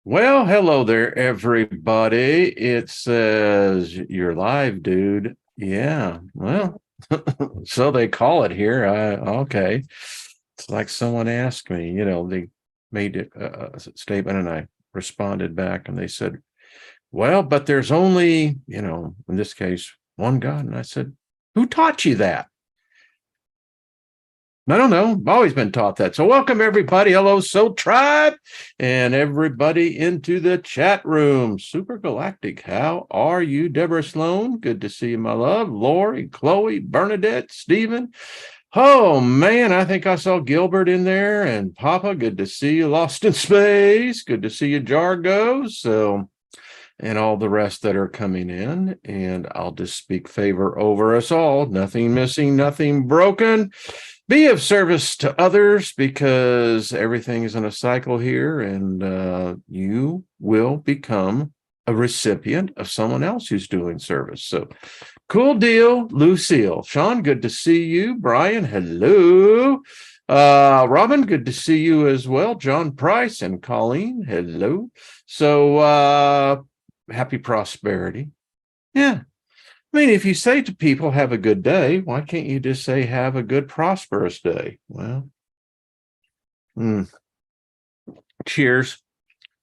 Well, hello there, everybody. It says you're live, dude. Yeah, well, so they call it here. Okay. It's like someone asked me, they made a statement and I responded back and they said, well, but there's only, in this case, one God. And I said, who taught you that? I don't know. I've always been taught that. So welcome everybody. Hello, Soul Tribe, and everybody into the chat room. Super Galactic. How are you, Deborah Sloan? Good to see you, my love. Lori, Chloe, Bernadette, Stephen. Oh man, I think I saw Gilbert in there and Papa. Good to see you, Lost in Space. Good to see you, Jargo. So and all the rest that are coming in. And I'll just speak favor over us all. Nothing missing, nothing broken. Be of service to others because everything is in a cycle here, and you will become a recipient of someone else who's doing service. So cool deal, Lucille. Sean, good to see you. Brian, hello. Robin, good to see you as well. John Price and Colleen, hello. So happy prosperity. Yeah. I mean, if you say to people, have a good day, why can't you just say, have a good, prosperous day? Well, cheers,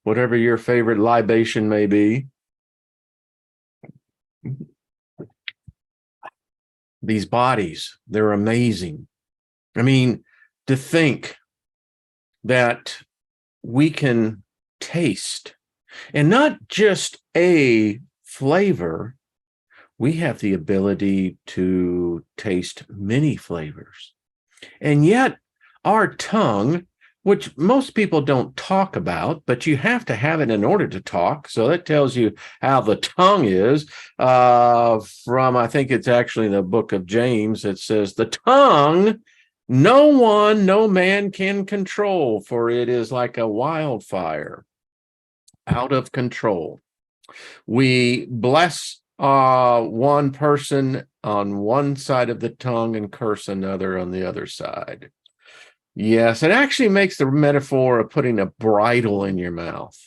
whatever your favorite libation may be. These bodies, they're amazing. I mean, to think that we can taste, and not just a flavor, we have the ability to taste many flavors. And yet our tongue, which most people don't talk about, but you have to have it in order to talk. So that tells you how the tongue is. I think it's actually the book of James, it says, the tongue, no man can control, for it is like a wildfire out of control. We bless one person on one side of the tongue and curse another on the other side. Yes, it actually makes the metaphor of putting a bridle in your mouth.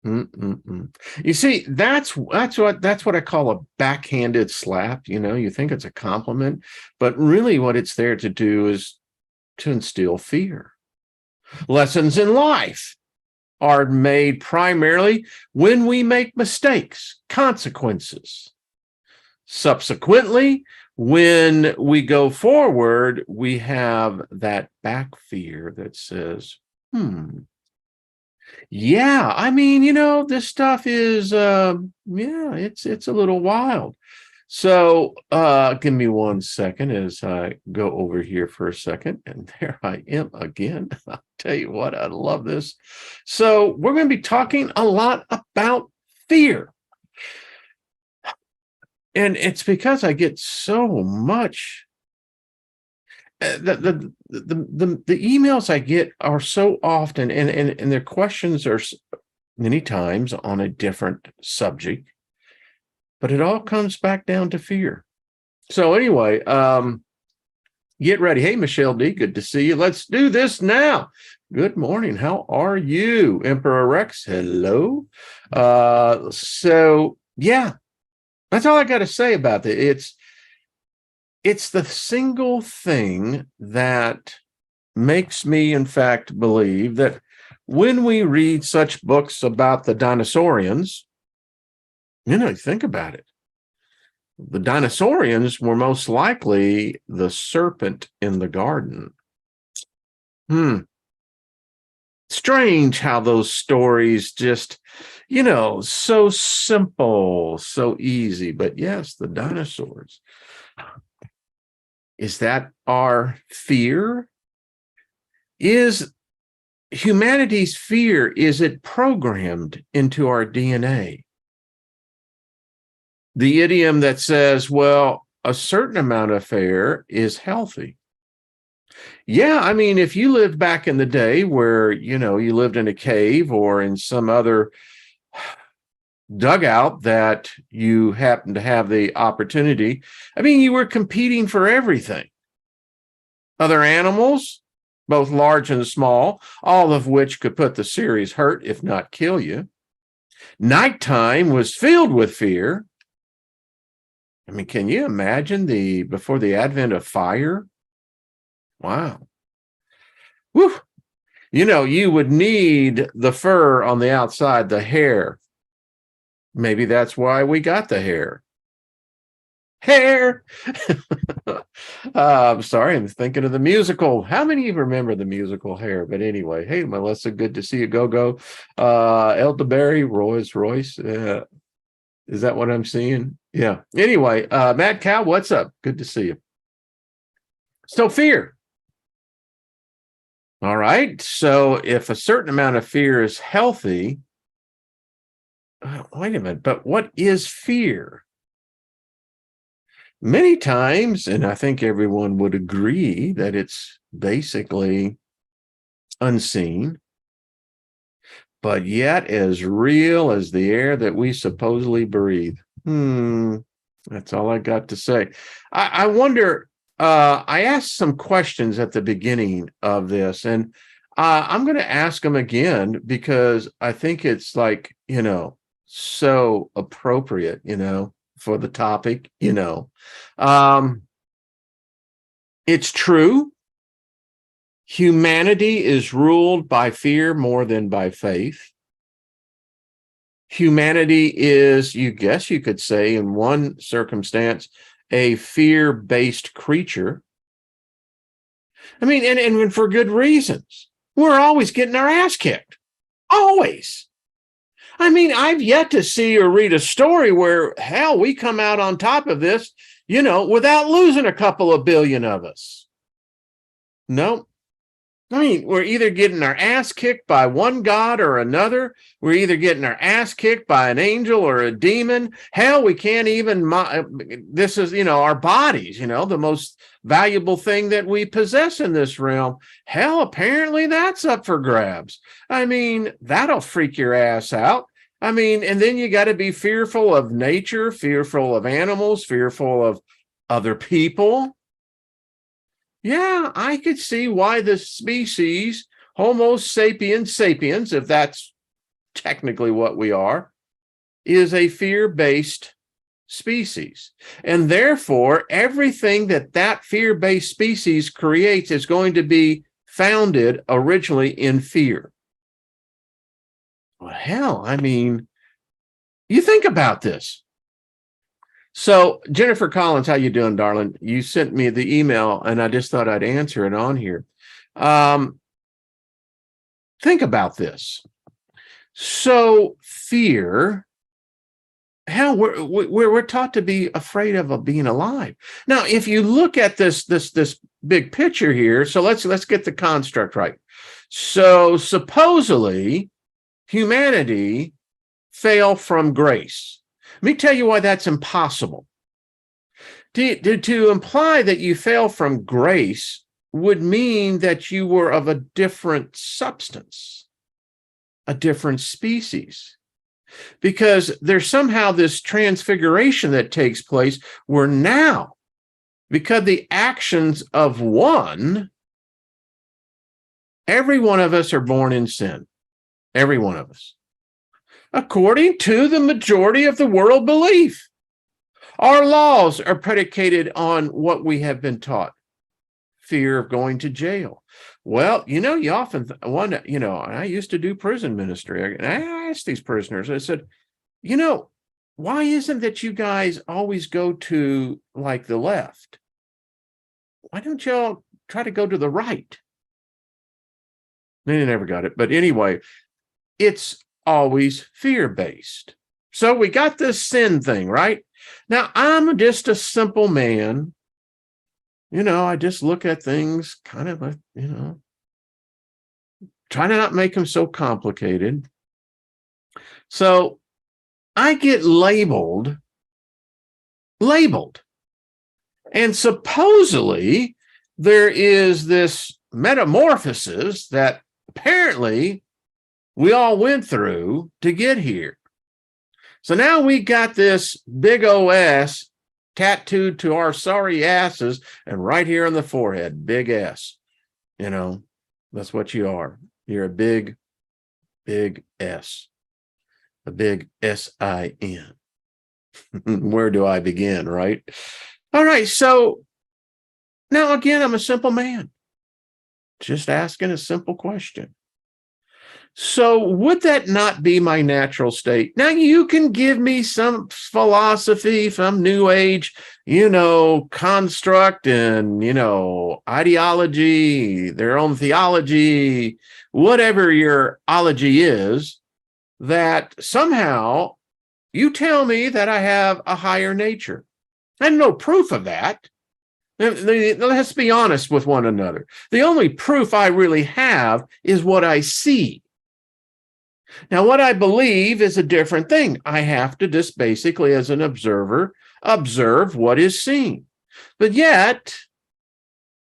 You see, that's what I call a backhanded slap. You think it's a compliment, but really what it's there to do is to instill fear. Lessons in life are made primarily when we make mistakes, consequences. Subsequently, when we go forward, we have that back fear that says, yeah, I mean, this stuff is, it's a little wild. So give me 1 second as I go over here for a second. And there I am again. I'll tell you what, I love this. So we're going to be talking a lot about fear. And it's because I get so much. The emails I get are so often, and their questions are many times on a different subject. But it all comes back down to fear. So anyway, get ready. Hey, Michelle D, good to see you. Let's do this now. Good morning. How are you? Emperor Rex, hello. So yeah, that's all I got to say about it. It's the single thing that makes me, in fact, believe that when we read such books about the dinosaurians, think about it. The dinosaurians were most likely the serpent in the garden. Strange how those stories just, so simple, so easy. But yes, the dinosaurs. Is that our fear? Is humanity's fear, is it programmed into our DNA? The idiom that says, well, a certain amount of fear is healthy. Yeah, I mean, if you lived back in the day where, you lived in a cave or in some other dugout that you happened to have the opportunity, I mean, you were competing for everything. Other animals, both large and small, all of which could put the serious hurt, if not kill you. Nighttime was filled with fear. I mean, can you imagine before the advent of fire? Wow. Whew. You know, you would need the fur on the outside, the hair. Maybe that's why we got the hair. Hair. I'm sorry, I'm thinking of the musical. How many of you remember the musical Hair? But anyway, hey, Melissa, good to see you. Go. Elderberry, Royce. Is that what I'm seeing? Yeah. Anyway, Mad Cow, what's up? Good to see you. So fear. All right. So if a certain amount of fear is healthy, wait a minute, but what is fear? Many times, and I think everyone would agree that it's basically unseen, but yet as real as the air that we supposedly breathe. That's all I got to say. I wonder, I asked some questions at the beginning of this, and I'm going to ask them again because I think it's like, so appropriate, for the topic, It's true. Humanity is ruled by fear more than by faith. Humanity is, you could say, in one circumstance, a fear-based creature. I mean, and for good reasons. We're always getting our ass kicked. Always. I mean, I've yet to see or read a story where, hell, we come out on top of this, without losing a couple of billion of us. No. I mean, we're either getting our ass kicked by one god or another. We're either getting our ass kicked by an angel or a demon. Hell, we can't even, this is, our bodies, the most valuable thing that we possess in this realm. Hell, apparently that's up for grabs. I mean, that'll freak your ass out. I mean, and then you got to be fearful of nature, fearful of animals, fearful of other people. Yeah, I could see why the species Homo sapiens sapiens, if that's technically what we are, is a fear-based species. And therefore, everything that fear-based species creates is going to be founded originally in fear. Well, hell, I mean, you think about this. So, Jennifer Collins, how you doing, darling? You sent me the email, and I just thought I'd answer it on here. Think about this. So, fear, hell, we're taught to be afraid of being alive. Now, if you look at this big picture here, so let's get the construct right. So, supposedly, humanity fell from grace. Let me tell you why that's impossible. To imply that you fell from grace would mean that you were of a different substance, a different species, because there's somehow this transfiguration that takes place where now, because the actions of one, every one of us are born in sin. Every one of us. According to the majority of the world belief. Our laws are predicated on what we have been taught. Fear of going to jail. Well, you often wonder, and I used to do prison ministry, and I asked these prisoners, I said, why isn't that you guys always go to like the left? Why don't y'all try to go to the right? They never got it. But anyway, it's always fear-based. So we got this sin thing, right? Now, I'm just a simple man. I just look at things kind of like, try to not make them so complicated. So I get labeled. And supposedly there is this metamorphosis that apparently we all went through to get here. So now we got this big OS tattooed to our sorry asses and right here on the forehead, big S, That's what you are. You're a big, big S, a big S-I-N. Where do I begin, right? All right. So now, again, I'm a simple man, just asking a simple question. So would that not be my natural state? Now, you can give me some philosophy, some new age, construct and, ideology, their own theology, whatever your ology is, that somehow you tell me that I have a higher nature. I have no proof of that. Let's be honest with one another. The only proof I really have is what I see. Now, what I believe is a different thing. I have to just basically, as an observer, observe what is seen. But yet,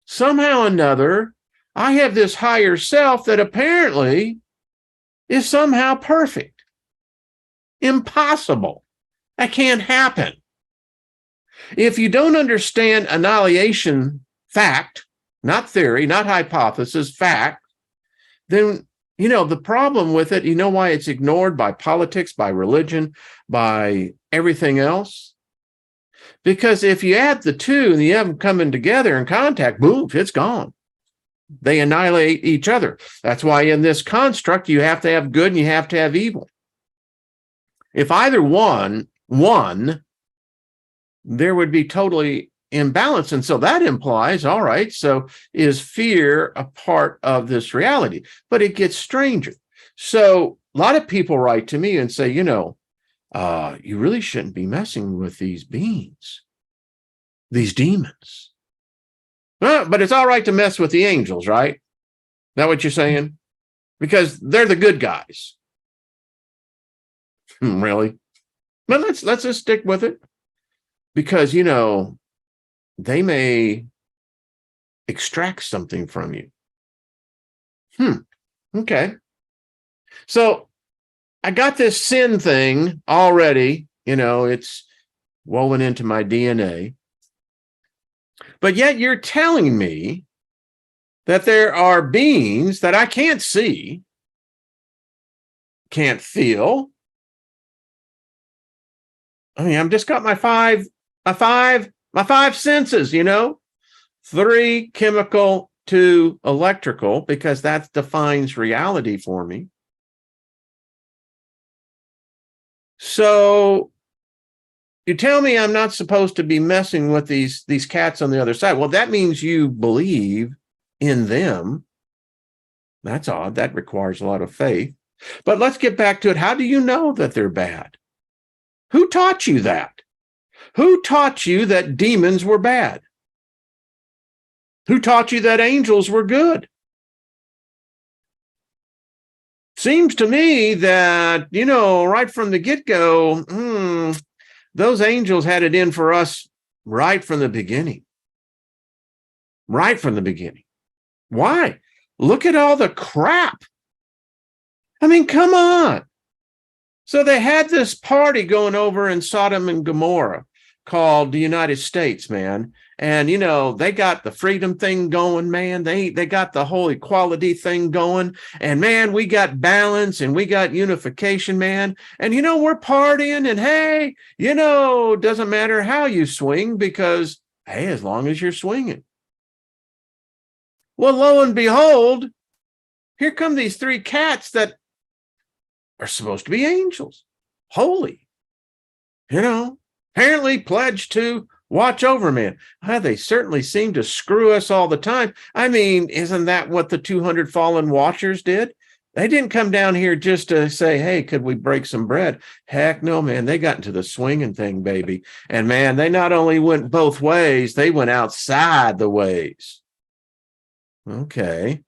somehow or another, I have this higher self that apparently is somehow perfect. Impossible. That can't happen. If you don't understand annihilation fact, not theory, not hypothesis, fact, then the problem with it, why it's ignored by politics, by religion, by everything else? Because if you add the two and you have them coming together in contact, boom, it's gone. They annihilate each other. That's why in this construct, you have to have good and you have to have evil. If either one won, there would be totally imbalance. And so that implies, all right, so is fear a part of this reality? But it gets stranger. So a lot of people write to me and say, you really shouldn't be messing with these beings, these demons. But it's all right to mess with the angels, right? Is that what you're saying? Because they're the good guys. Really? But let's just stick with it. Because, they may extract something from you. Okay. So I got this sin thing already, it's woven into my DNA. But yet you're telling me that there are beings that I can't see, can't feel. I mean, I've just got my five senses, 3 chemical, 2 electrical, because that defines reality for me. So you tell me I'm not supposed to be messing with these cats on the other side. Well, that means you believe in them. That's odd. That requires a lot of faith. But let's get back to it. How do you know that they're bad? Who taught you that? Who taught you that demons were bad? Who taught you that angels were good? Seems to me that, right from the get-go, those angels had it in for us right from the beginning. Right from the beginning. Why? Look at all the crap. I mean, come on. So they had this party going over in Sodom and Gomorrah called the United States, man. And, they got the freedom thing going, man. They got the whole equality thing going. And, man, we got balance and we got unification, man. And, we're partying and, hey, doesn't matter how you swing because, hey, as long as you're swinging. Well, lo and behold, here come these 3 cats that are supposed to be angels, holy, apparently pledged to watch over man. They certainly seem to screw us all the time. I mean, isn't that what the 200 fallen watchers did? They didn't come down here just to say, hey, could we break some bread? Heck no, man. They got into the swinging thing, baby. And man, they not only went both ways, they went outside the ways. Okay.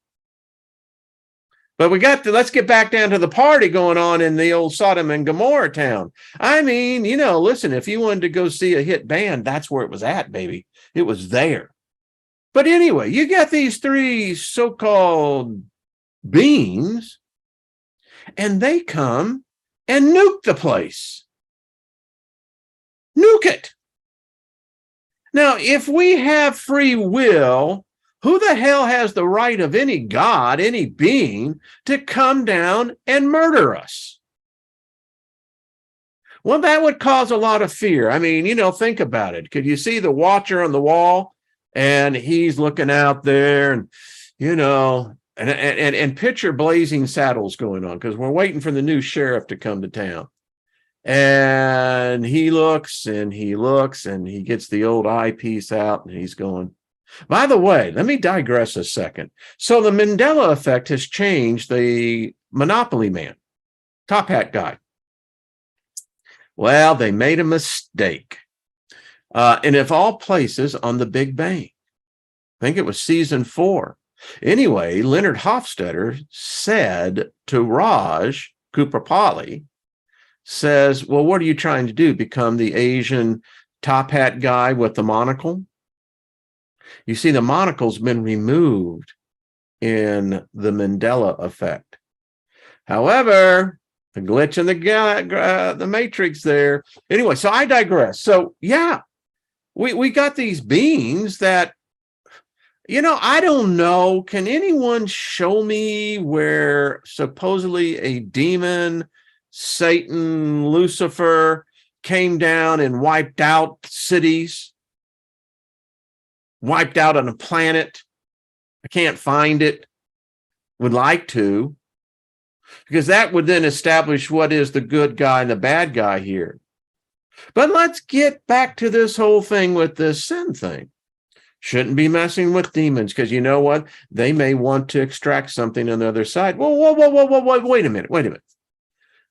But let's get back down to the party going on in the old Sodom and Gomorrah town. I mean, listen, if you wanted to go see a hit band, that's where it was at, baby. It was there. But anyway, you got these 3 so-called beings, and they come and nuke the place. Nuke it. Now, if we have free will, Who the hell has the right of any God, any being, to come down and murder us? Well, that would cause a lot of fear. I mean, think about it. Could you see the watcher on the wall? And he's looking out there and, and picture Blazing Saddles going on because we're waiting for the new sheriff to come to town. And he looks and he looks and he gets the old eyepiece out and he's going, by the way, let me digress a second. So the Mandela effect has changed the Monopoly man, top hat guy. Well, they made a mistake. And of all places, on the Big Bang. I think it was season 4. Anyway, Leonard Hofstadter said to Raj Kuprapali, says, well, what are you trying to do? Become the Asian top hat guy with the monocle? You see, the monocle's been removed in the Mandela effect. However, the glitch in the matrix there. Anyway, so I digress. So yeah, we got these beings that, I don't know. Can anyone show me where supposedly a demon, Satan, Lucifer, came down and wiped out cities, wiped out on a planet? I can't find it. Would like to, because that would then establish what is the good guy and the bad guy here. But let's get back to this whole thing with this sin thing. Shouldn't be messing with demons because you know what? They may want to extract something on the other side. Whoa, wait a minute.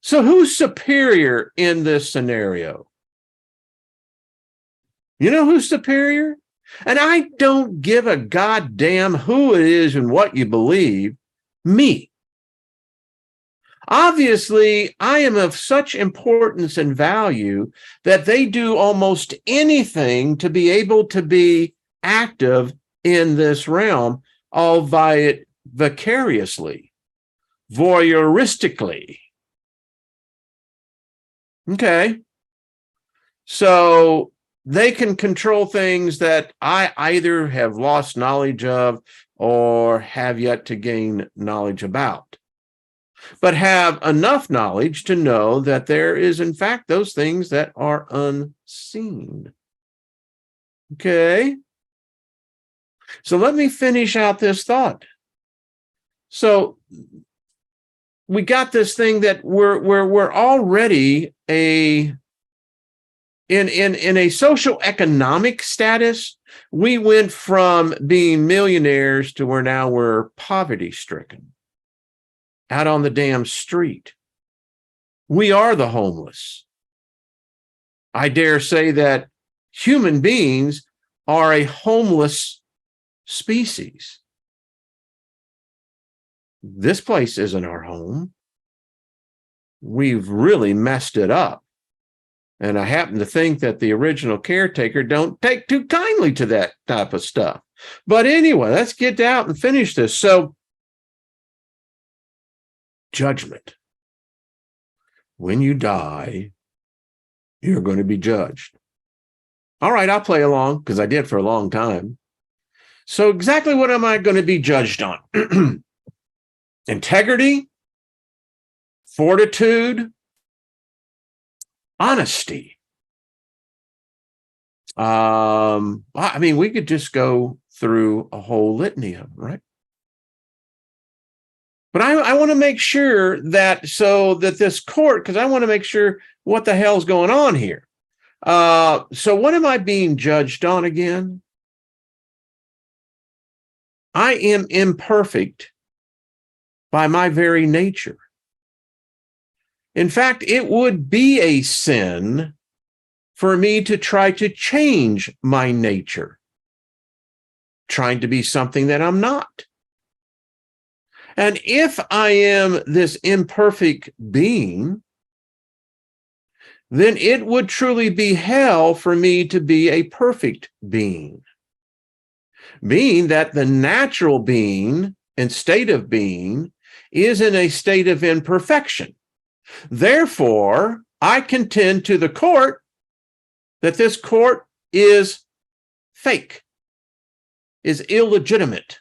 So who's superior in this scenario? You know who's superior? And I don't give a goddamn who it is and what you believe. Me. Obviously, I am of such importance and value that they do almost anything to be able to be active in this realm, albeit vicariously, voyeuristically. Okay. So they can control things that I either have lost knowledge of or have yet to gain knowledge about, but have enough knowledge to know that there is, in fact, those things that are unseen. Okay. So let me finish out this thought. So we got this thing that we're already in a social economic status. We went from being millionaires to where now we're poverty stricken out on the damn street. We are the homeless. I dare say that human beings are a homeless species. This place isn't our home. We've really messed it up. And I happen to think that the original caretaker don't take too kindly to that type of stuff. But anyway, let's get out and finish this. So, judgment. When you die, you're going to be judged. All right, I'll play along because I did for a long time. So exactly what am I going to be judged on? Integrity, fortitude, honesty. I mean, we could just go through a whole litany of them, right? But I want to make sure that so that this court, because I want to make sure what the hell's going on here. So what am I being judged on again? I am imperfect by my very nature. In fact, it would be a sin for me to try to change my nature, trying to be something that I'm not. And if I am this imperfect being, then it would truly be hell for me to be a perfect being. Being that the natural being and state of being is in a state of imperfection. Therefore, I contend to the court that this court is fake. is illegitimate.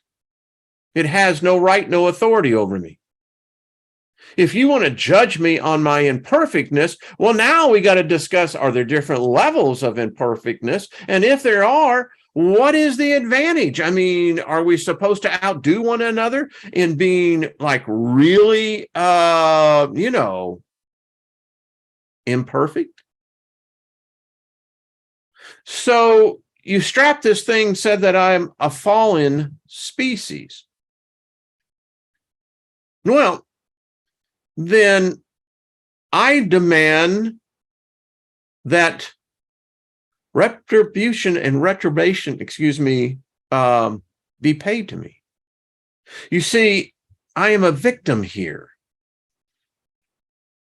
It has no right, no authority over me. If you want to judge me on my imperfectness, well, now we got to discuss, are there different levels of imperfectness? And if there are, what is the advantage? I mean, are we supposed to outdo one another in being like really, imperfect? So you strap this thing, said that I'm a fallen species. Well, then I demand that retribution and retribution, be paid to me. You see, I am a victim here.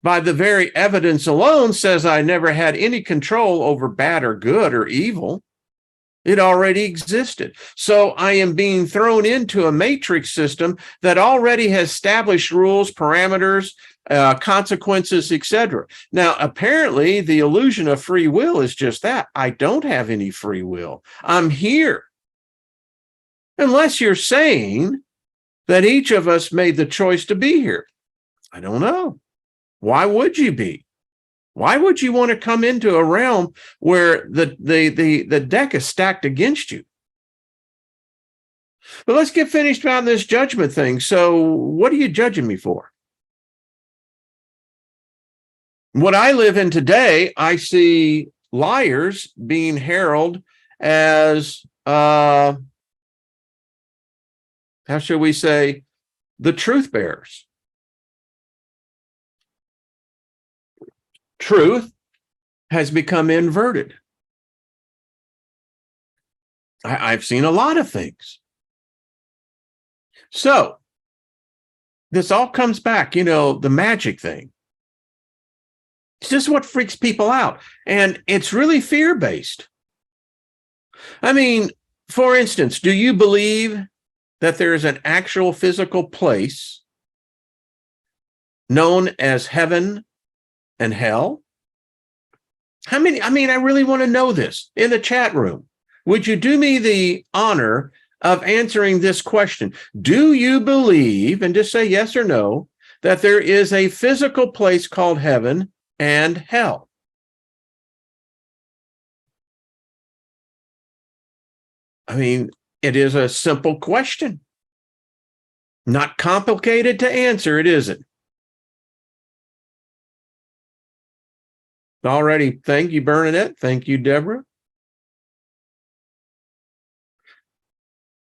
By the very evidence alone says I never had any control over bad or good or evil. It already existed. So I am being thrown into a matrix system that already has established rules, parameters, consequences, etc. Now, apparently, the illusion of free will is just that. I don't have any free will. I'm here. Unless you're saying that each of us made the choice to be here. I don't know. Why would you be? Why would you want to come into a realm where the deck is stacked against you? But let's get finished on this judgment thing. So what are you judging me for? What I live in today, I see liars being heralded as, how shall we say, the truth bearers. Truth has become inverted. I've seen a lot of things. So this all comes back, the magic thing. It's just what freaks people out. And it's really fear-based. I mean, for instance, do you believe that there is an actual physical place known as heaven and hell? How many? I mean, I really want to know this in the chat room. Would you do me the honor of answering this question? Do you believe, and just say yes or no, that there is a physical place called heaven and hell? I mean, it is a simple question. Not complicated to answer, it isn't. Alrighty, thank you, Bernadette. Thank you, Deborah.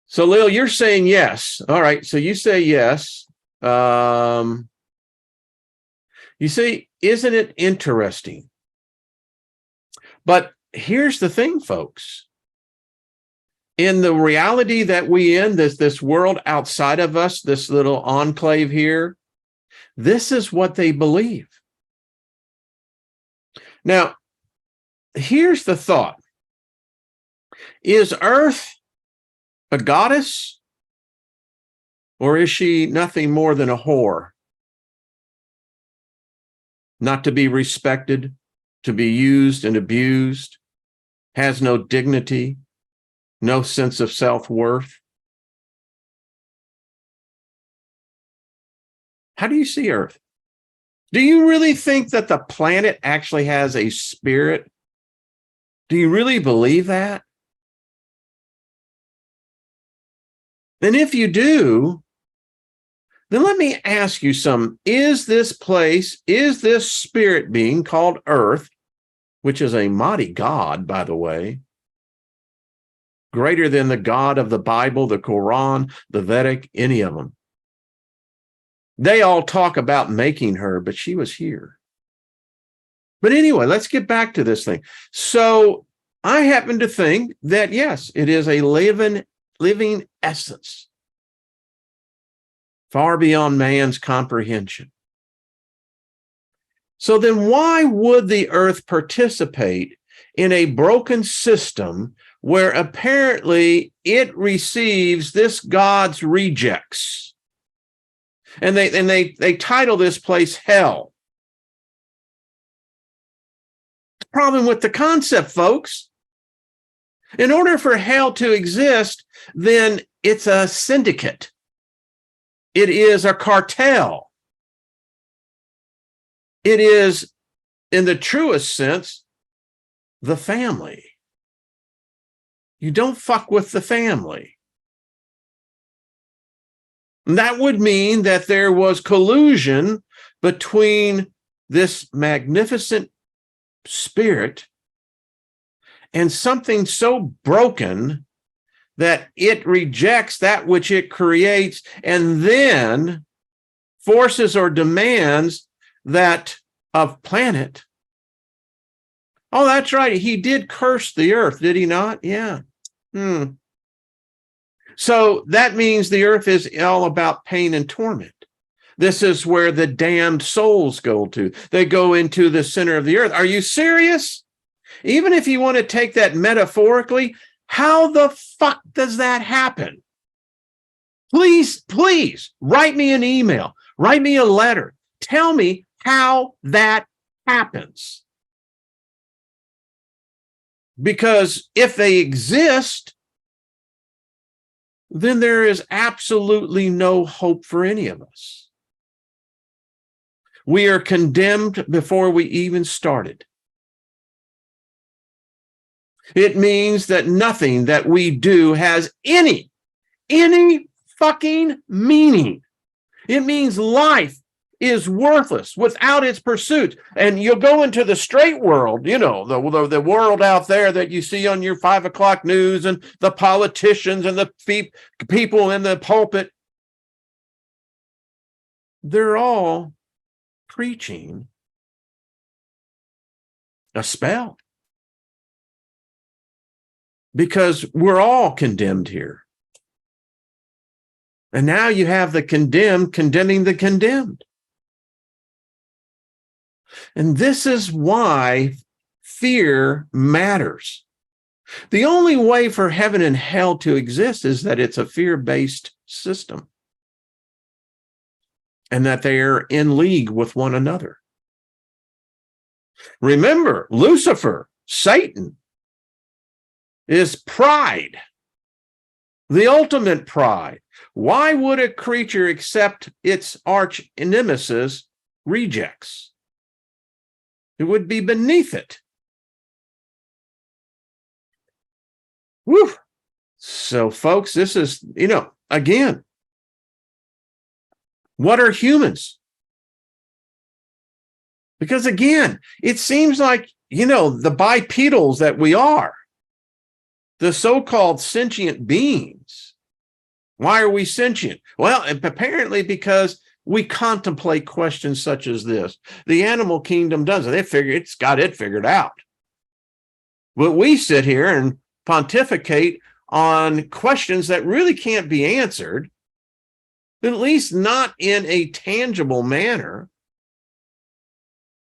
So, Lil, you're saying yes. All right, so you say yes. You see, isn't it interesting? But here's the thing, folks. In the reality that we in, this world outside of us, this little enclave here, this is what they believe. Now, here's the thought. Is Earth a goddess, or is she nothing more than a whore? Not to be respected, to be used and abused, has no dignity, no sense of self-worth. How do you see Earth? Do you really think that the planet actually has a spirit? Do you really believe that? And if you do, then let me ask you something. Is this spirit being called Earth, which is a mighty God, by the way, greater than the God of the Bible, the Quran, the Vedic, any of them? They all talk about making her, but she was here. But anyway, let's get back to this thing. So I happen to think that, yes, it is a living essence, far beyond man's comprehension. So then why would the Earth participate in a broken system where apparently it receives this God's rejects? And they title this place hell. The problem with the concept, folks, In order for hell to exist, then it's a syndicate. It is a cartel. It is, in the truest sense, the family. You don't fuck with the family. And that would mean that there was collusion between this magnificent spirit and something so broken that it rejects that which it creates and then forces or demands that of planet. Oh, that's right. He did curse the earth, did he not? Yeah. So that means the earth is all about pain and torment. This is where the damned souls go to. They go into the center of the earth. Are you serious? Even if you want to take that metaphorically, how the fuck does that happen? Please write me an email, write me a letter. Tell me how that happens. Because if they exist, then there is absolutely no hope for any of us. We are condemned before we even started. It means that nothing that we do has any fucking meaning. It means life is worthless without its pursuit. And you'll go into the straight world, you know, the world out there that you see on your 5 o'clock news and the politicians and the people in the pulpit. They're all preaching a spell. Because we're all condemned here. And now you have the condemned condemning the condemned. And this is why fear matters. The only way for heaven and hell to exist is that it's a fear-based system. And that they are in league with one another. Remember, Lucifer, Satan, is pride, the ultimate pride. Why would a creature accept its arch nemesis rejects? It would be beneath it. Woo. So, folks, this is, again, what are humans? Because, again, it seems like, the bipedals that we are, the so-called sentient beings. Why are we sentient? Well, apparently because we contemplate questions such as this. The animal kingdom doesn't. It's got it figured out. But we sit here and pontificate on questions that really can't be answered, at least not in a tangible manner.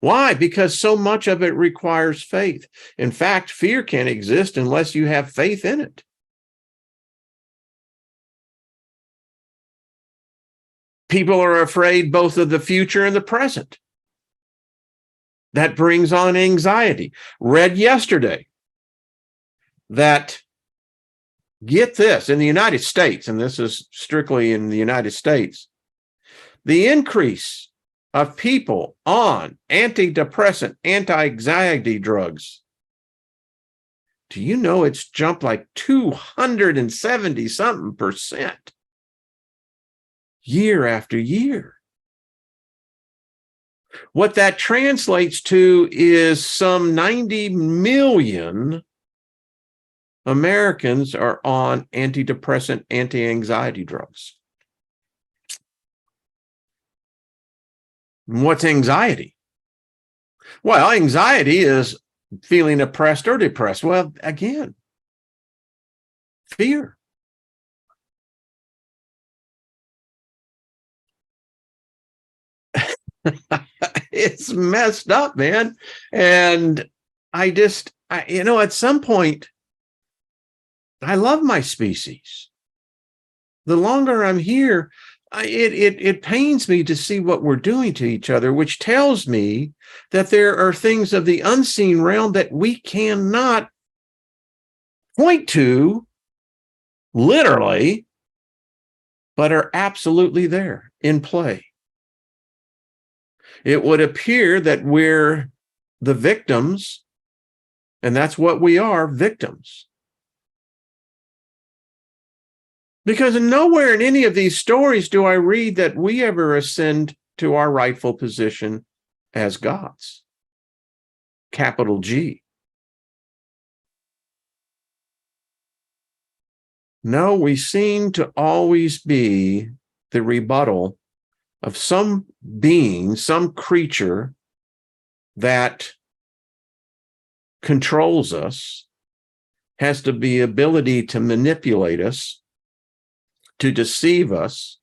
Why? Because so much of it requires faith. In fact, fear can't exist unless you have faith in it. People are afraid both of the future and the present. That brings on anxiety. Read yesterday that, get this, in the United States, and this is strictly in the United States, the increase of people on antidepressant, anti-anxiety drugs. Do you know it's jumped like 270-something% year after year? What that translates to is some 90 million Americans are on antidepressant, anti-anxiety drugs. What's anxiety? Well, anxiety is feeling oppressed or depressed. Well, again, fear. It's messed up, man. And at some point, I love my species. The longer I'm here, it pains me to see what we're doing to each other, which tells me that there are things of the unseen realm that we cannot point to literally, but are absolutely there in play. It would appear that we're the victims, and that's what we are, victims. Because nowhere in any of these stories do I read that we ever ascend to our rightful position as gods. Capital G. No, we seem to always be the rebuttal of some being, some creature that controls us, has the ability to manipulate us, to deceive us,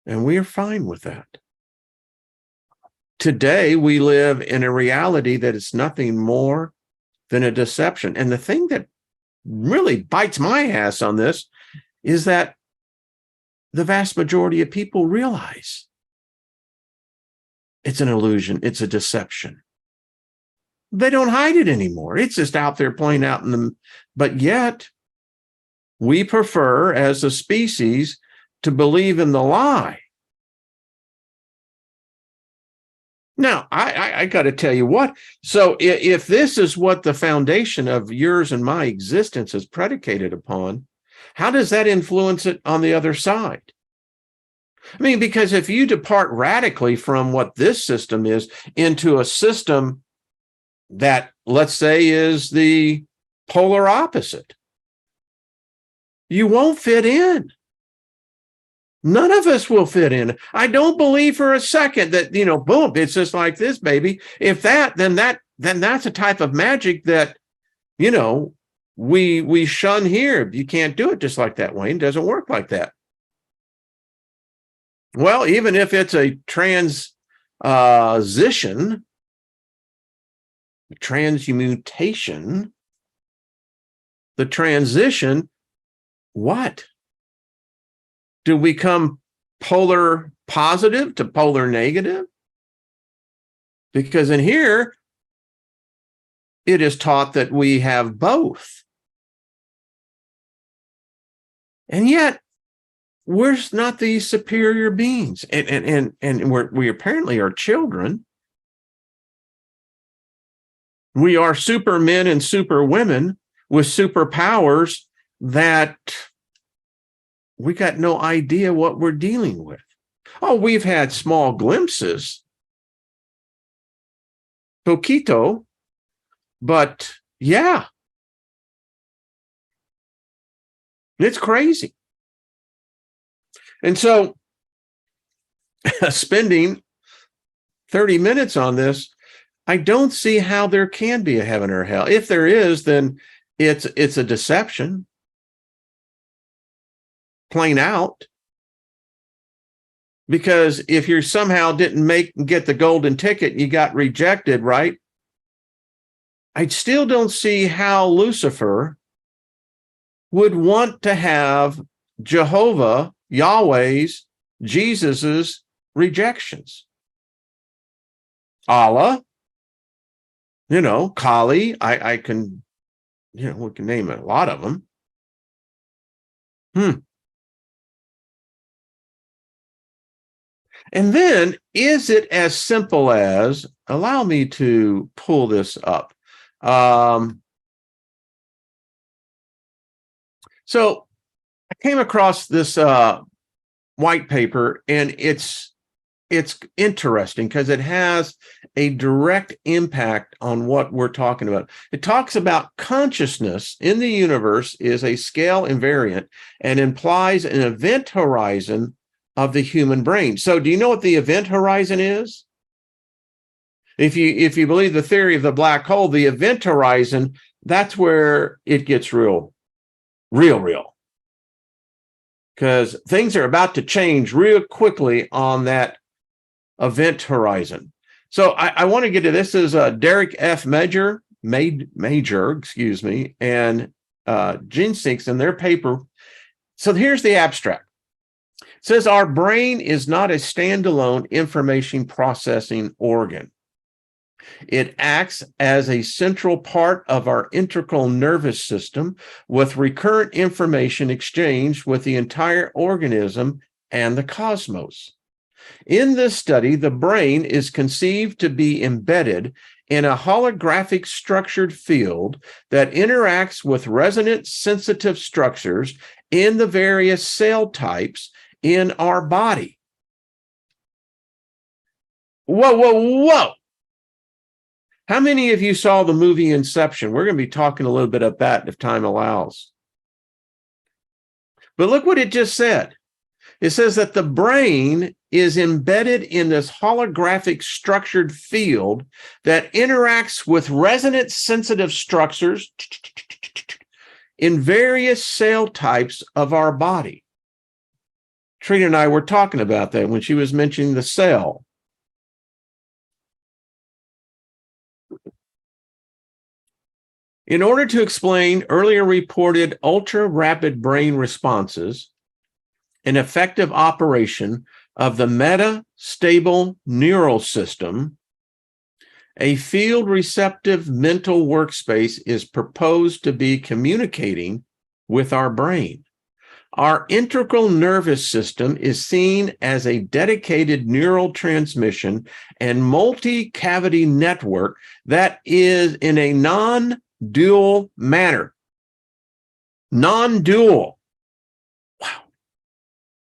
and we are fine with that. Today, we live in a reality that is nothing more than a deception. And the thing that really bites my ass on this is that the vast majority of people realize it's an illusion, it's a deception. They don't hide it anymore. It's just out there playing out in the, but yet we prefer as a species to believe in the lie. Now, I got to tell you what, so if this is what the foundation of yours and my existence is predicated upon, how does that influence it on the other side? I mean, because if you depart radically from what this system is into a system that, let's say, is the polar opposite, you won't fit in. None of us will fit in. I don't believe for a second that, boom, it's just like this, baby. If that, then that's a type of magic that, we shun here. You can't do it just like that, Wayne. It doesn't work like that. Well, even if it's a transmutation, the transition, what? Do we come polar positive to polar negative? Because in here, it is taught that we have both. And yet, we're not these superior beings. And we apparently are children. We are supermen and superwomen with superpowers that we got no idea what we're dealing with. Oh, we've had small glimpses, poquito, but yeah, it's crazy. And so spending 30 minutes on this, I don't see how there can be a heaven or hell. If there is, then it's a deception. Plain out. Because if you somehow didn't get the golden ticket, you got rejected, right? I still don't see how Lucifer would want to have Jehovah, Yahweh's, Jesus's rejections. Allah, Kali, I can, we can name a lot of them. And then, is it as simple as, allow me to pull this up. So I came across this white paper, and it's interesting because it has a direct impact on what we're talking about. It talks about consciousness in the universe is a scale invariant and implies an event horizon of the human brain. So do you know what the event horizon is? If you believe the theory of the black hole, the event horizon, that's where it gets real. Because things are about to change real quickly on that event horizon. So I want to get to this. Is Derek F. Major, and Gene Sinks in their paper. So here's the abstract. It says our brain is not a standalone information processing organ. It acts as a central part of our integral nervous system with recurrent information exchanged with the entire organism and the cosmos. In this study, the brain is conceived to be embedded in a holographic structured field that interacts with resonant sensitive structures in the various cell types in our body. Whoa, whoa, whoa. How many of you saw the movie Inception? We're going to be talking a little bit about that if time allows. But look what it just said. It says that the brain is embedded in this holographic structured field that interacts with resonant sensitive structures in various cell types of our body. Trina and I were talking about that when she was mentioning the cell. In order to explain earlier reported ultra-rapid brain responses, an effective operation of the metastable neural system, a field receptive mental workspace is proposed to be communicating with our brain. Our integral nervous system is seen as a dedicated neural transmission and multi-cavity network that is in a non-dual manner. Non-dual. Wow.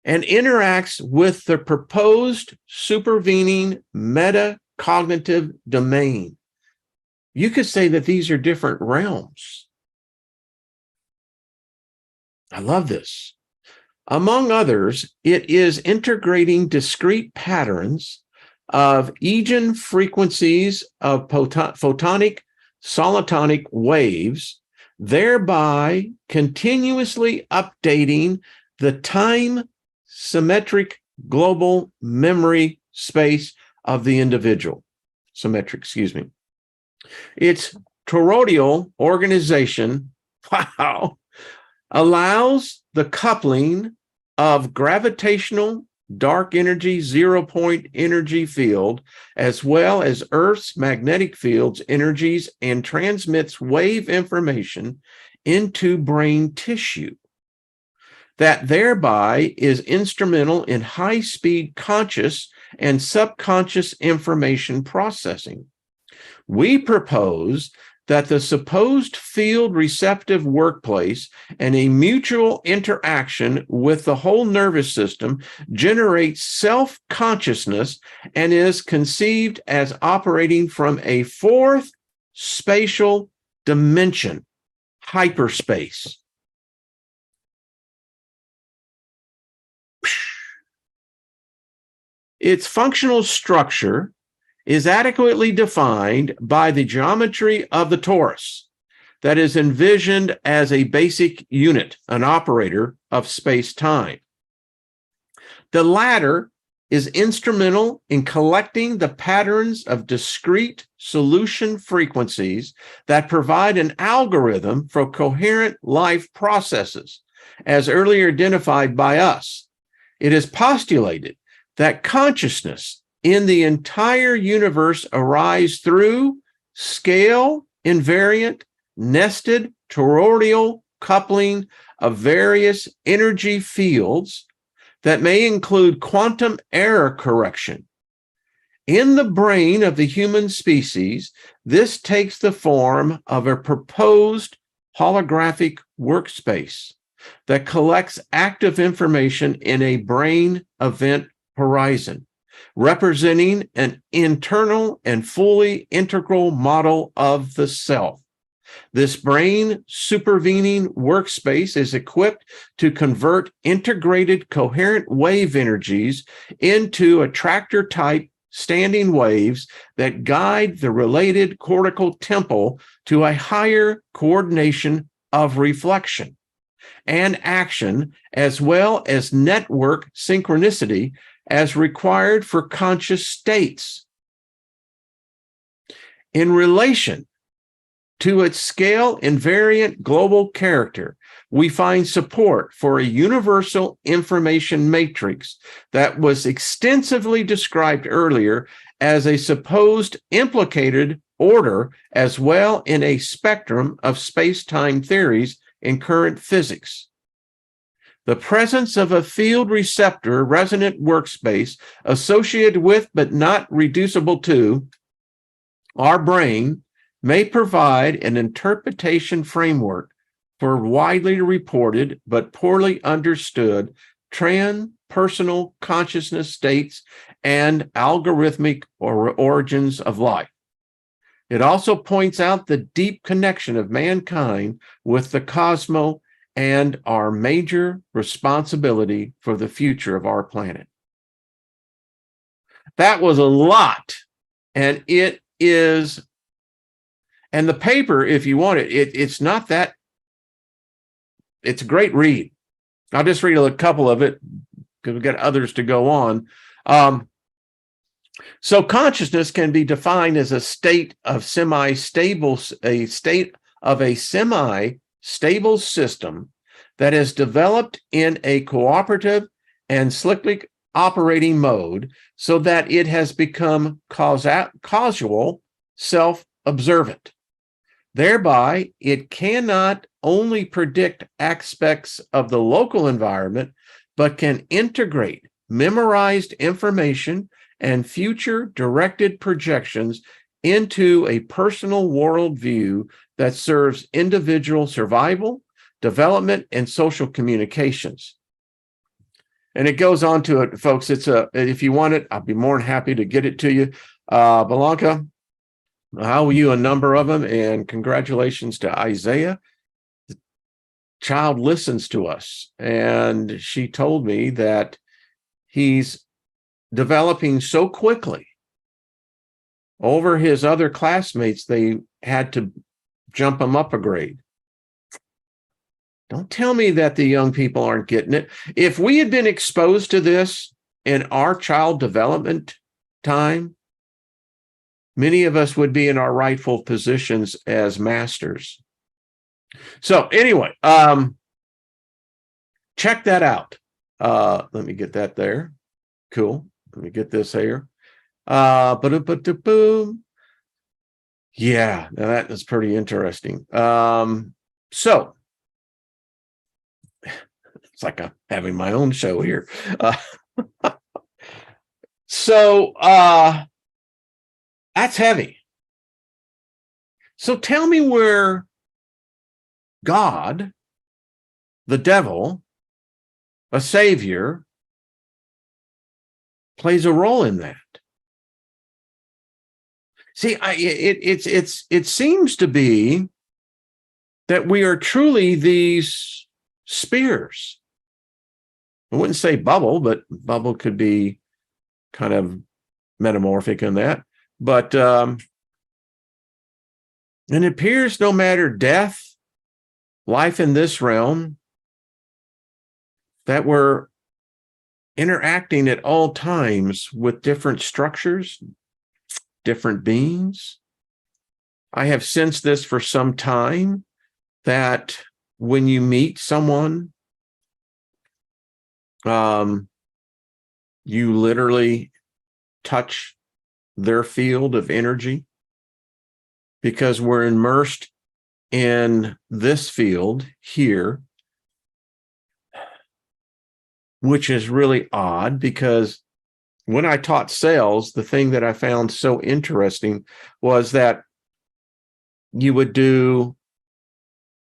And interacts with the proposed supervening metacognitive domain. You could say that these are different realms. I love this. Among others, it is integrating discrete patterns of Eigen frequencies of photonic solitonic waves, thereby continuously updating the time symmetric global memory space of the individual. Its toroidal organization, wow, allows the coupling of gravitational dark energy zero-point energy field as well as Earth's magnetic fields energies and transmits wave information into brain tissue that thereby is instrumental in high-speed conscious and subconscious information processing. We propose that the supposed field receptive workplace and a mutual interaction with the whole nervous system generates self-consciousness and is conceived as operating from a fourth spatial dimension, hyperspace. Its functional structure is adequately defined by the geometry of the torus that is envisioned as a basic unit, an operator of space-time. The latter is instrumental in collecting the patterns of discrete solution frequencies that provide an algorithm for coherent life processes, as earlier identified by us. It is postulated that consciousness in the entire universe arise through scale invariant nested toroidal coupling of various energy fields that may include quantum error correction. In the brain of the human species, this takes the form of a proposed holographic workspace that collects active information in a brain event horizon, representing an internal and fully integral model of the self. This brain supervening workspace is equipped to convert integrated coherent wave energies into attractor-type standing waves that guide the related cortical temple to a higher coordination of reflection and action, as well as network synchronicity as required for conscious states. In relation to its scale invariant global character, we find support for a universal information matrix that was extensively described earlier as a supposed implicated order as well in a spectrum of space-time theories in current physics. The presence of a field receptor resonant workspace associated with but not reducible to our brain may provide an interpretation framework for widely reported but poorly understood transpersonal consciousness states and algorithmic origins of life. It also points out the deep connection of mankind with the cosmos and our major responsibility for the future of our planet. That was a lot, and it is, and the paper, if you want it, it's not that, it's a great read. I'll just read a couple of it because we've got others to go on. So consciousness can be defined as a state of semi-stable system that is developed in a cooperative and cyclic operating mode so that it has become causal, self-observant. Thereby, it cannot only predict aspects of the local environment, but can integrate memorized information and future directed projections into a personal worldview that serves individual survival, development, and social communications. And it goes on to it, folks. If you want it, I'll be more than happy to get it to you. Blanca, how are you? A number of them, and congratulations to Isaiah. The child listens to us, and she told me that he's developing so quickly over his other classmates, they had to jump him up a grade. Don't tell me that the young people aren't getting it. If we had been exposed to this in our child development time, many of us would be in our rightful positions as masters. So anyway, check that out. Let me get that there. Cool. Let me get this here. Boom. Yeah, now that is pretty interesting. So it's like I'm having my own show here. So that's heavy. So tell me where God, the devil, a savior, plays a role in that. See, it seems to be that we are truly these spheres. I wouldn't say bubble, but bubble could be kind of metamorphic in that. But and it appears no matter death, life in this realm, that we're interacting at all times with different structures, different beings. I have sensed this for some time, that when you meet someone, you literally touch their field of energy, because we're immersed in this field here, which is really odd, because when I taught sales, the thing that I found so interesting was that you would do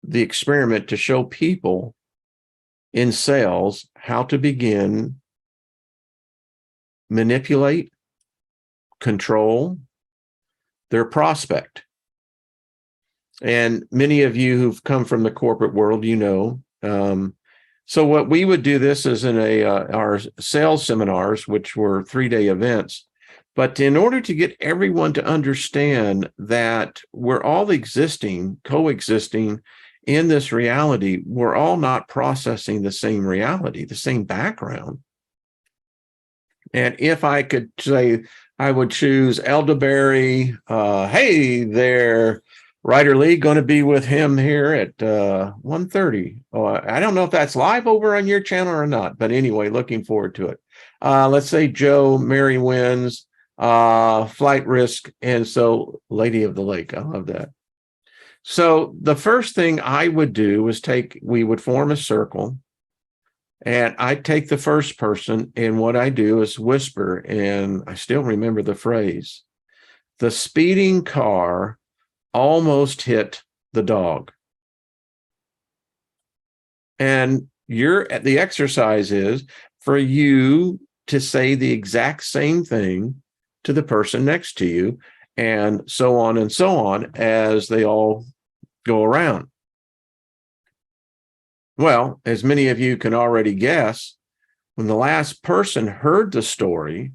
the experiment to show people in sales how to begin manipulate, control their prospect. And many of you who've come from the corporate world, you know. So what we would do, this is in our sales seminars, which were 3-day events. But in order to get everyone to understand that we're all coexisting in this reality, we're all not processing the same reality, the same background. And if I could say, I would choose Elderberry. Hey there, Ryder Lee, going to be with him here at 1:30. Oh, I don't know if that's live over on your channel or not, but anyway, looking forward to it. Let's say Joe, Mary Wins, flight risk. And so Lady of the Lake, I love that. So the first thing I would do was we would form a circle, and I'd take the first person, and what I do is whisper, and I still remember the phrase, the speeding car almost hit the dog. And the exercise is for you to say the exact same thing to the person next to you, and so on as they all go around. Well, as many of you can already guess, when the last person heard the story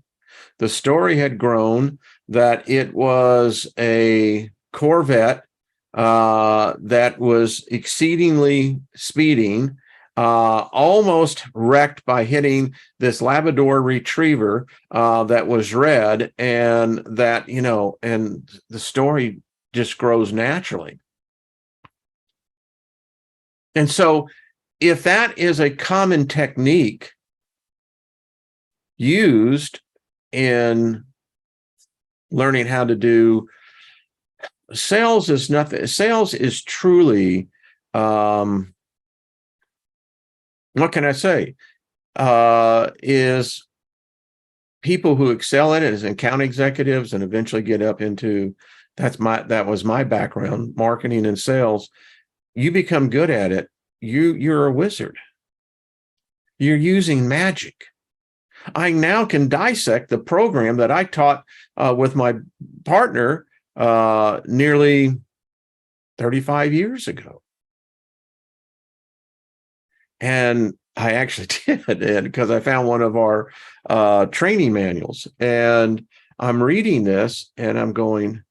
had grown that it was a Corvette that was exceedingly speeding, almost wrecked by hitting this Labrador retriever that was red, and that, and the story just grows naturally. And so if that is a common technique used in learning how to do sales, is nothing. Sales is truly, what can I say? Is people who excel in it as account executives and eventually get up into, that was my background, marketing and sales. You become good at it. You're a wizard. You're using magic. I now can dissect the program that I taught with my partner nearly 35 years ago. And I actually did, because I found one of our training manuals, and I'm reading this and I'm going,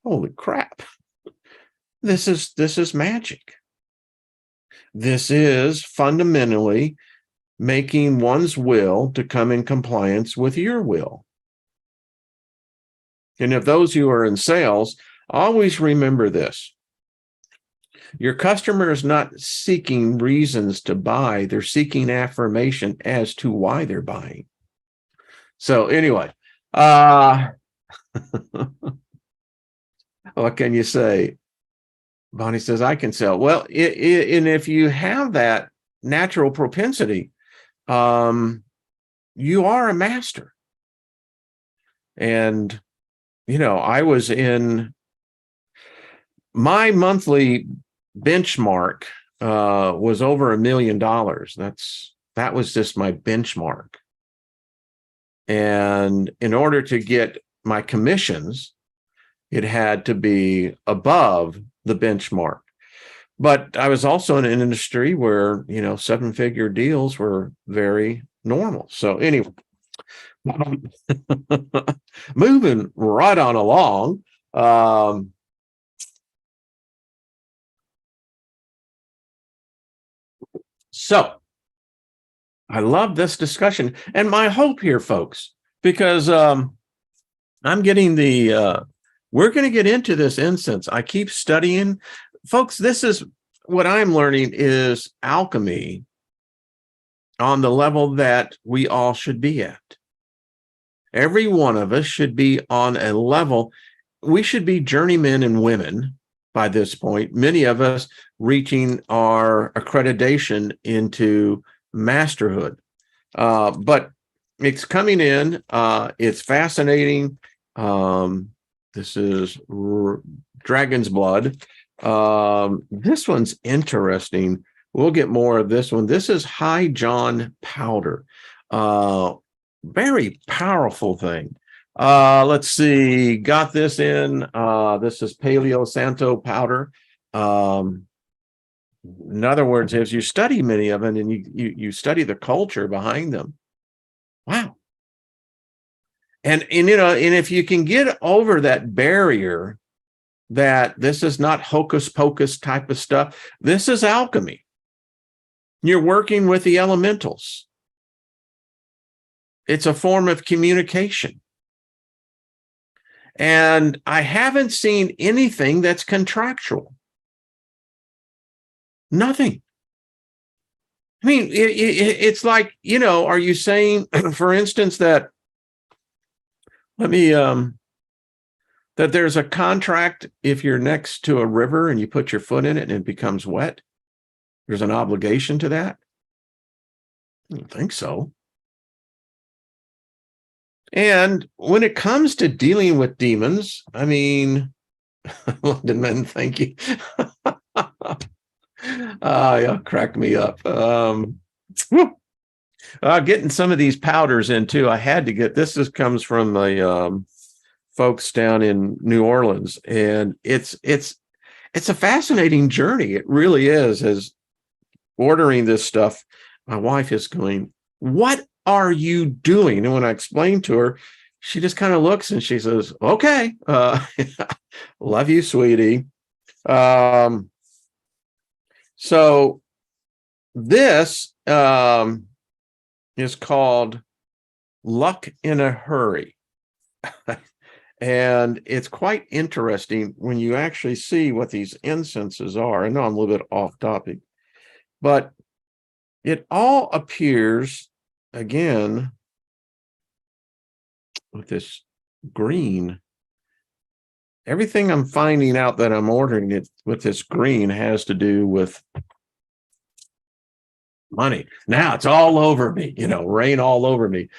holy crap. This is magic. This is fundamentally making one's will to come in compliance with your will. And if those who are in sales, always remember this. Your customer is not seeking reasons to buy. They're seeking affirmation as to why they're buying. So anyway, what can you say? Bonnie says, I can sell. Well, and if you have that natural propensity, you are a master. And, I was in my monthly benchmark was over $1 million. That was just my benchmark. And in order to get my commissions, it had to be above the benchmark. But I was also in an industry where, 7-figure deals were very normal. So anyway, moving right on along. So I love this discussion, and my hope here, folks, because I'm getting we're going to get into this instance. I keep studying, folks. This is what I'm learning is alchemy on the level that we all should be at. Every one of us should be on a level. We should be journeymen and women by this point. Many of us reaching our accreditation into masterhood. But it's coming in. It's fascinating. This is Dragon's Blood. This one's interesting. We'll get more of this one. This is High John powder. Very powerful thing. Let's see. Got this in. This is Paleo Santo powder. In other words, as you study many of them and you study the culture behind them, wow. And if you can get over that barrier that this is not hocus pocus type of stuff, this is alchemy. You're working with the elementals. It's a form of communication. And I haven't seen anything that's contractual. Nothing. I mean, it's like, are you saying, for instance, that Let me that there's a contract if you're next to a river and you put your foot in it and it becomes wet. There's an obligation to that. I don't think so. And when it comes to dealing with demons, I mean, London men, thank you. Y'all crack me up. Getting some of these powders in too. I had to get this. This comes from the folks down in New Orleans, and it's a fascinating journey. It really is. As ordering this stuff, my wife is going, "What are you doing?" And when I explained to her, she just kind of looks and she says, "Okay, love you, sweetie." So this is called Luck in a Hurry. And it's quite interesting when you actually see what these incenses are. I know I'm a little bit off topic, but it all appears, again, with this green. Everything I'm finding out that I'm ordering it with this green has to do with money. Now it's all over me, rain all over me.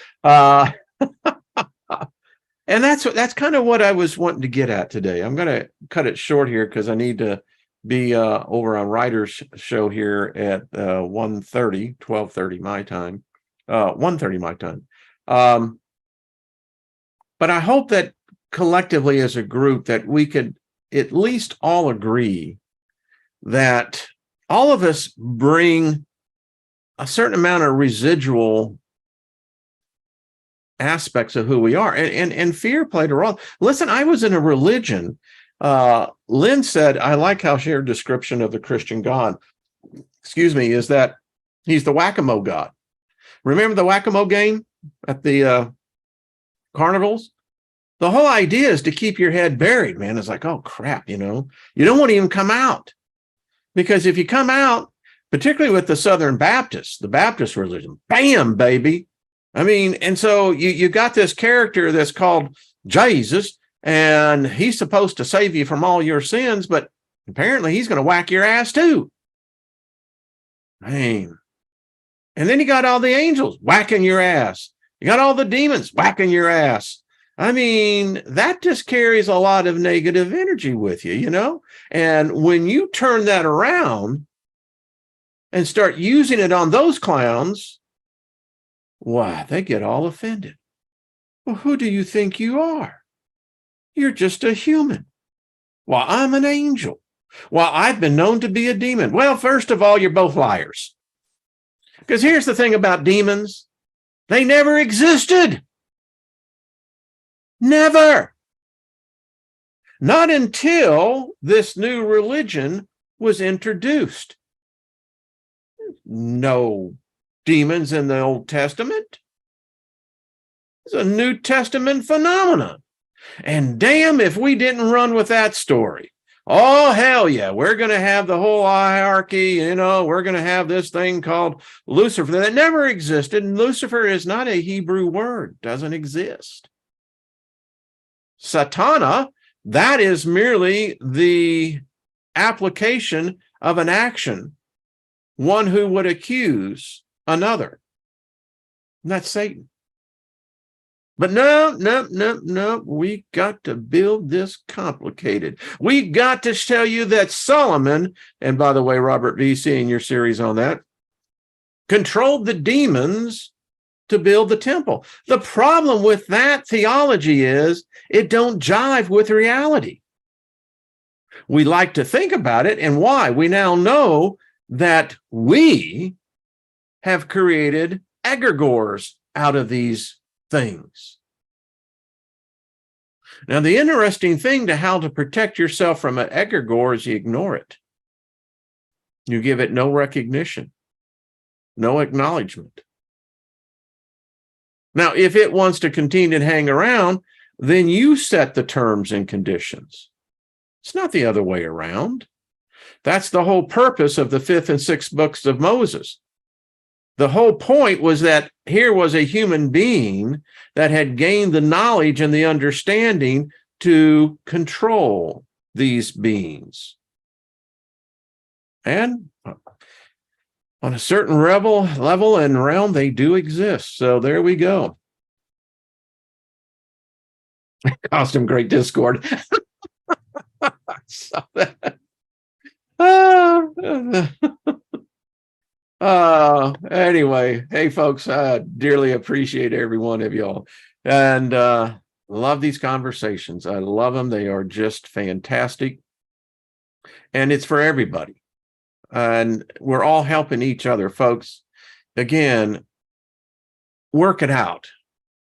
And that's kind of what I was wanting to get at today. I'm going to cut it short here because I need to be over on Writer's show here at 1:30, 12:30 my time, 1:30 my time. But I hope that collectively as a group that we could at least all agree that all of us bring a certain amount of residual aspects of who we are, and fear played a role. Listen, I was in a religion. Lynn said, I like how her description of the Christian God, is that he's the whack-a-mole God. Remember the whack-a-mole game at the carnivals? The whole idea is to keep your head buried, man. It's like, oh crap, you don't want to even come out, because if you come out, particularly with the Southern Baptists, the Baptist religion, bam, baby. I mean, and so you got this character that's called Jesus, and he's supposed to save you from all your sins, but apparently he's going to whack your ass too. Man. And then you got all the angels whacking your ass. You got all the demons whacking your ass. I mean, that just carries a lot of negative energy with you, And when you turn that around and start using it on those clowns, why, they get all offended. Well, who do you think you are? You're just a human. Well, I'm an angel. Well, I've been known to be a demon. Well, first of all, you're both liars. Because here's the thing about demons. They never existed. Never. Not until this new religion was introduced. No demons in the Old Testament. It's a New Testament phenomenon. And damn if we didn't run with that story. Oh, hell yeah, we're going to have the whole hierarchy, we're going to have this thing called Lucifer that never existed. And Lucifer is not a Hebrew word, doesn't exist. Satana, that is merely the application of an action, one who would accuse another. And that's Satan. But no, we got to build this complicated. We got to tell you that Solomon, and by the way, Robert V.C. in your series on that, controlled the demons to build the temple. The problem with that theology is it don't jive with reality. We like to think about it, and why? We now know that we have created egregores out of these things. Now, the interesting thing to how to protect yourself from an egregore is you ignore it. You give it no recognition, no acknowledgement. Now, if it wants to continue to hang around, then you set the terms and conditions. It's not the other way around. That's the whole purpose of the 5th and 6th books of Moses. The whole point was that here was a human being that had gained the knowledge and the understanding to control these beings. And on a certain level and realm, they do exist. So there we go. Caused him great discord. So anyway, hey folks, I dearly appreciate every one of y'all, and love these conversations. I love them. They are just fantastic, and it's for everybody, and we're all helping each other, folks. Again, work it out.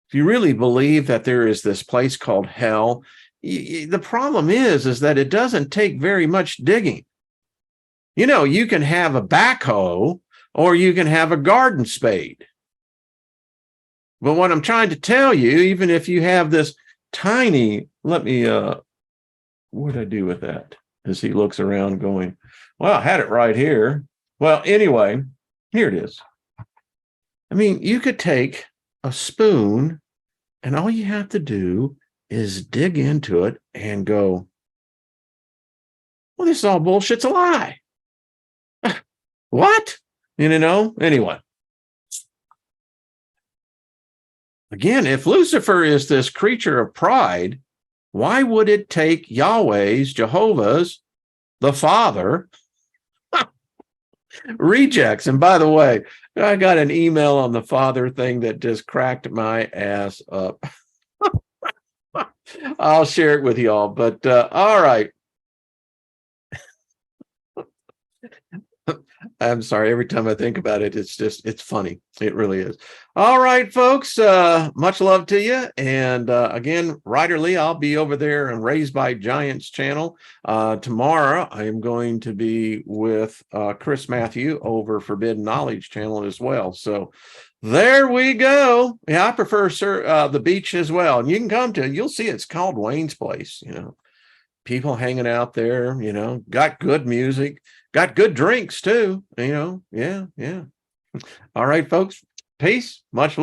If you really believe that there is this place called hell, the problem is that it doesn't take very much digging. You know, you can have a backhoe or you can have a garden spade. But what I'm trying to tell you, even if you have this tiny, what did I do with that? As he looks around going, well, I had it right here. Well, anyway, here it is. I mean, you could take a spoon and all you have to do is dig into it and go, well, this is all bullshit's a lie. What? You know, anyway. Again, if Lucifer is this creature of pride, why would it take Yahweh's, Jehovah's, the Father, rejects? And by the way, I got an email on the Father thing that just cracked my ass up. I'll share it with y'all, but all right. I'm sorry. Every time I think about it, it's funny. It really is. All right, folks. Much love to you. And again, Ryder Lee, I'll be over there on Raised by Giants channel. Tomorrow, I am going to be with Chris Matthew over Forbidden Knowledge channel as well. So there we go. Yeah, I prefer the beach as well. And you can come to it. You'll see it's called Wayne's Place. You know, people hanging out there, you know, got good music. Got good drinks too, you know. Yeah. All right, folks. Peace. Much love.